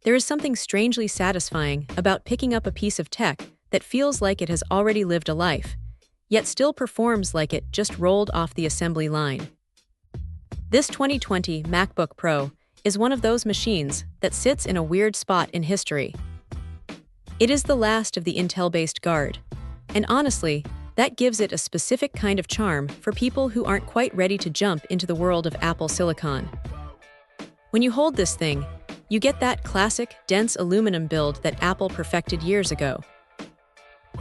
There is something strangely satisfying about picking up a piece of tech that feels like it has already lived a life, yet still performs like it just rolled off the assembly line. This 2020 MacBook Pro is one of those machines that sits in a weird spot in history. It is the last of the Intel-based guard, and honestly, that gives it a specific kind of charm for people who aren't quite ready to jump into the world of Apple Silicon. When you hold this thing, you get that classic, dense aluminum build that Apple perfected years ago.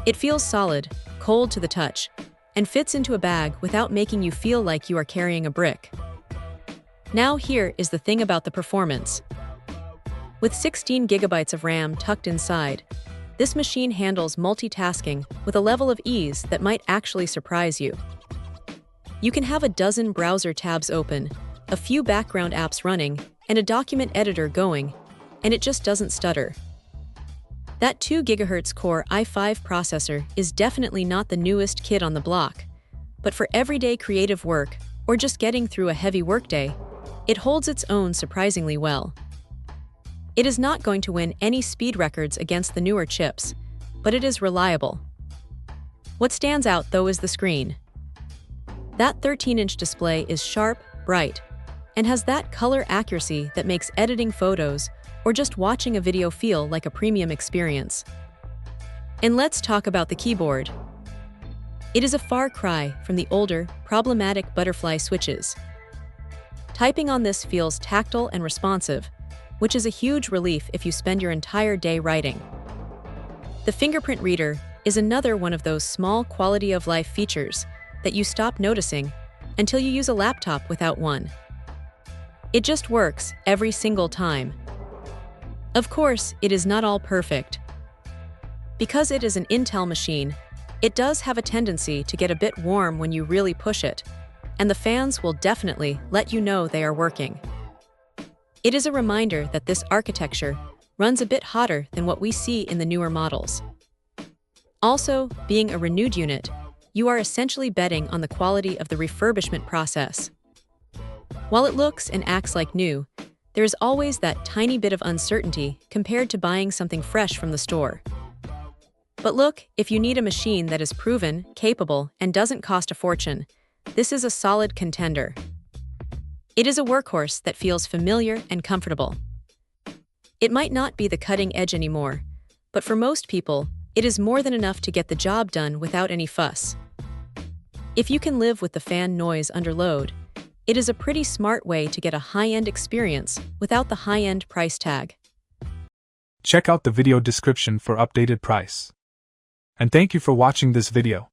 It feels solid, cold to the touch, and fits into a bag without making you feel like you are carrying a brick. Now here is the thing about the performance. With 16 gigabytes of RAM tucked inside, this machine handles multitasking with a level of ease that might actually surprise you. You can have a dozen browser tabs open, a few background apps running, and a document editor going, and it just doesn't stutter. That 2 GHz Core i5 processor is definitely not the newest kid on the block, but for everyday creative work or just getting through a heavy workday, it holds its own surprisingly well. It is not going to win any speed records against the newer chips, but it is reliable. What stands out, though, is the screen. That 13-inch display is sharp, bright, and has that color accuracy that makes editing photos or just watching a video feel like a premium experience. And let's talk about the keyboard. It is a far cry from the older, problematic butterfly switches. Typing on this feels tactile and responsive, which is a huge relief if you spend your entire day writing. The fingerprint reader is another one of those small quality-of-life features that you stop noticing until you use a laptop without one. It just works every single time. Of course, it is not all perfect. Because it is an Intel machine, it does have a tendency to get a bit warm when you really push it, and the fans will definitely let you know they are working. It is a reminder that this architecture runs a bit hotter than what we see in the newer models. Also, being a renewed unit, you are essentially betting on the quality of the refurbishment process. While it looks and acts like new, there is always that tiny bit of uncertainty compared to buying something fresh from the store. But look, if you need a machine that is proven, capable, and doesn't cost a fortune, this is a solid contender. It is a workhorse that feels familiar and comfortable. It might not be the cutting edge anymore, but for most people, it is more than enough to get the job done without any fuss. If you can live with the fan noise under load, it is a pretty smart way to get a high-end experience without the high-end price tag. Check out the video description for updated price. And thank you for watching this video.